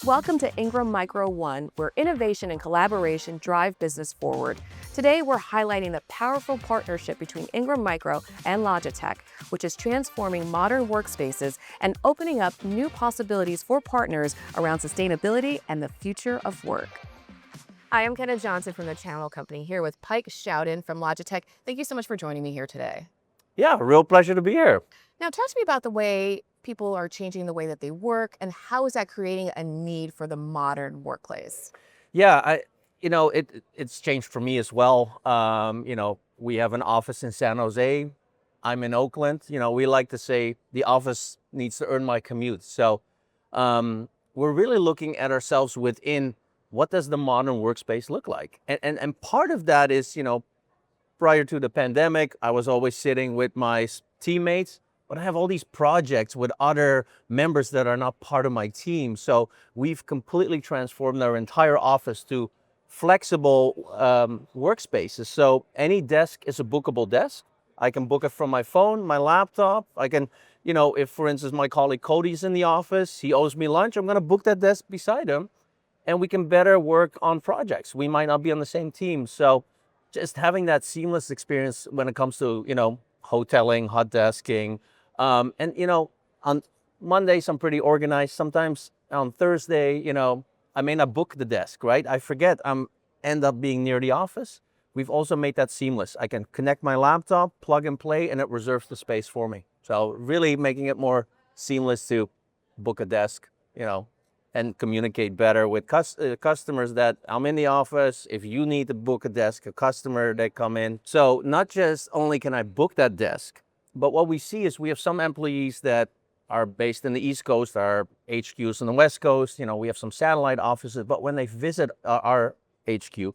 Welcome to Ingram Micro ONE, where innovation and collaboration drive business forward. Today, we're highlighting the powerful partnership between Ingram Micro and Logitech, which is transforming modern workspaces and opening up new possibilities for partners around sustainability and the future of work. Hi, I'm Kenna Johnson from the Channel Company, here with Paikan Schouten from Logitech. Thank you so much for joining me here today. Yeah, real pleasure to be here. Now, talk to me about the way people are changing the way that they work, and how is that creating a need for the modern workplace? Yeah, it's changed for me as well. We have an office in San Jose. I'm in Oakland. We like to say the office needs to earn my commute. So we're really looking at ourselves within what does the modern workspace look like? And part of that is, prior to the pandemic, I was always sitting with my teammates, but I have all these projects with other members that are not part of my team. So we've completely transformed our entire office to flexible workspaces. So any desk is a bookable desk. I can book it from my phone, my laptop. I can, if for instance, my colleague Cody's in the office, he owes me lunch, I'm going to book that desk beside him and we can better work on projects. We might not be on the same team. So just having that seamless experience when it comes to, hoteling, hot desking. On Mondays, I'm pretty organized. Sometimes on Thursday, I may not book the desk, right? I forget end up being near the office. We've also made that seamless. I can connect my laptop, plug and play, and it reserves the space for me. So really making it more seamless to book a desk, and communicate better with customers that I'm in the office. If you need to book a desk, a customer, they come in. So not just only can I book that desk, but what we see is we have some employees that are based in the East Coast, our HQs on the West Coast. We have some satellite offices, but when they visit our HQ,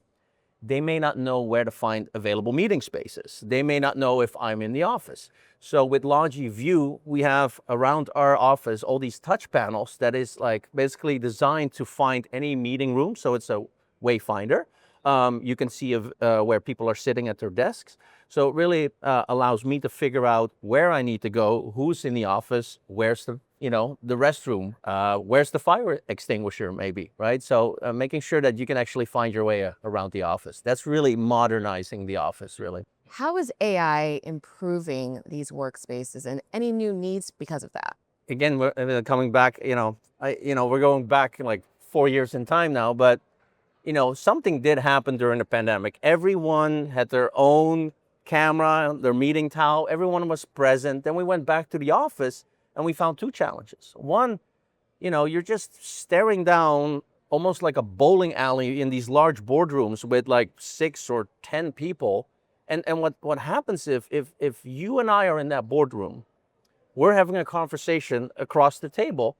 they may not know where to find available meeting spaces. They may not know if I'm in the office. So with Logi View, we have around our office all these touch panels that is like basically designed to find any meeting room. So it's a wayfinder. You can see where people are sitting at their desks. So it really allows me to figure out where I need to go, who's in the office, where's the restroom, where's the fire extinguisher maybe, right? So making sure that you can actually find your way around the office. That's really modernizing the office, really. How is AI improving these workspaces and any new needs because of that? Again, we're coming back, we're going back like 4 years in time now, but something did happen during the pandemic. Everyone had their own camera, their meeting towel, everyone was present. Then we went back to the office and we found two challenges. One, you're just staring down almost like a bowling alley in these large boardrooms with like 6 or 10 people. And what happens if you and I are in that boardroom, we're having a conversation across the table,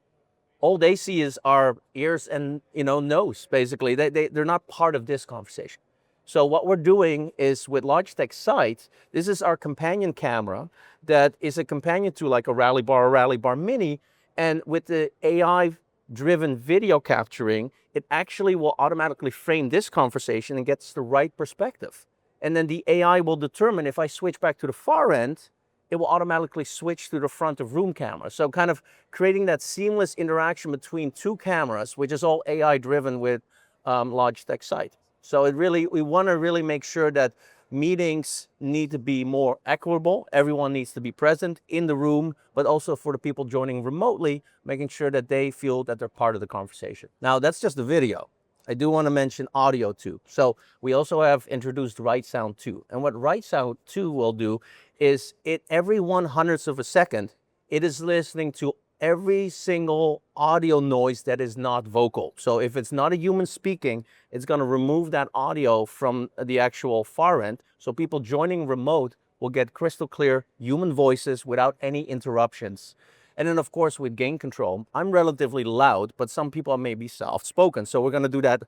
all they see is our ears and nose, basically. They're not part of this conversation. So what we're doing is with Logitech Sight, this is our companion camera that is a companion to like a Rally Bar Mini. And with the AI-driven video capturing, it actually will automatically frame this conversation and gets the right perspective. And then the AI will determine if I switch back to the far end, it will automatically switch to the front of room camera. So kind of creating that seamless interaction between two cameras, which is all AI driven with Logitech Sight. So we want to really make sure that meetings need to be more equitable. Everyone needs to be present in the room, but also for the people joining remotely, making sure that they feel that they're part of the conversation. Now, that's just the video. I do want to mention audio too. So we also have introduced RightSound 2. And what RightSound 2 will do is every 1/100th of a second, it is listening to every single audio noise that is not vocal. So if it's not a human speaking, it's going to remove that audio from the actual far end. So people joining remote will get crystal clear human voices without any interruptions. And then, of course, with gain control, I'm relatively loud, but some people may be soft-spoken. So we're going to do that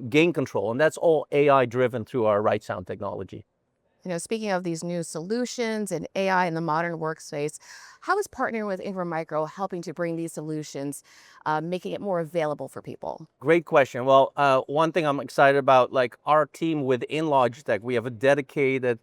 gain control. And that's all AI-driven through our RightSound technology. Speaking of these new solutions and AI in the modern workspace, how is partnering with Ingram Micro helping to bring these solutions, making it more available for people? Great question. Well, one thing I'm excited about, like our team within Logitech, we have a dedicated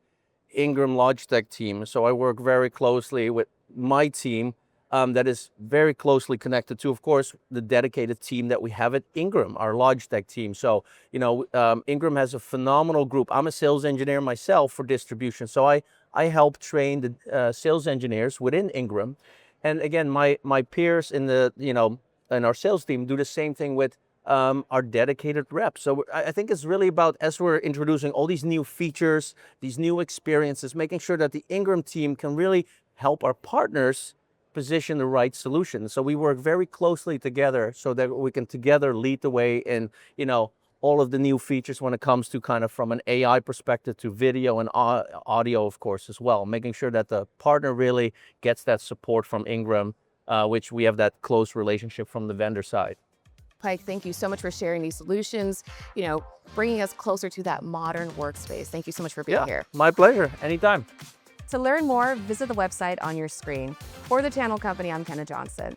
Ingram Logitech team. So I work very closely with my team that is very closely connected to, of course, the dedicated team that we have at Ingram, our Logitech team. So, Ingram has a phenomenal group. I'm a sales engineer myself for distribution. So I help train the sales engineers within Ingram. And again, my peers in in our sales team do the same thing with our dedicated reps. So I think it's really about, as we're introducing all these new features, these new experiences, making sure that the Ingram team can really help our partners position the right solution. So we work very closely together so that we can together lead the way in, all of the new features when it comes to kind of from an AI perspective to video and audio, of course, as well. Making sure that the partner really gets that support from Ingram, which we have that close relationship from the vendor side. Pike, thank you so much for sharing these solutions, bringing us closer to that modern workspace. Thank you so much for being here. My pleasure. Anytime. To learn more, visit the website on your screen. For the Channel Company, I'm Kenna Johnson.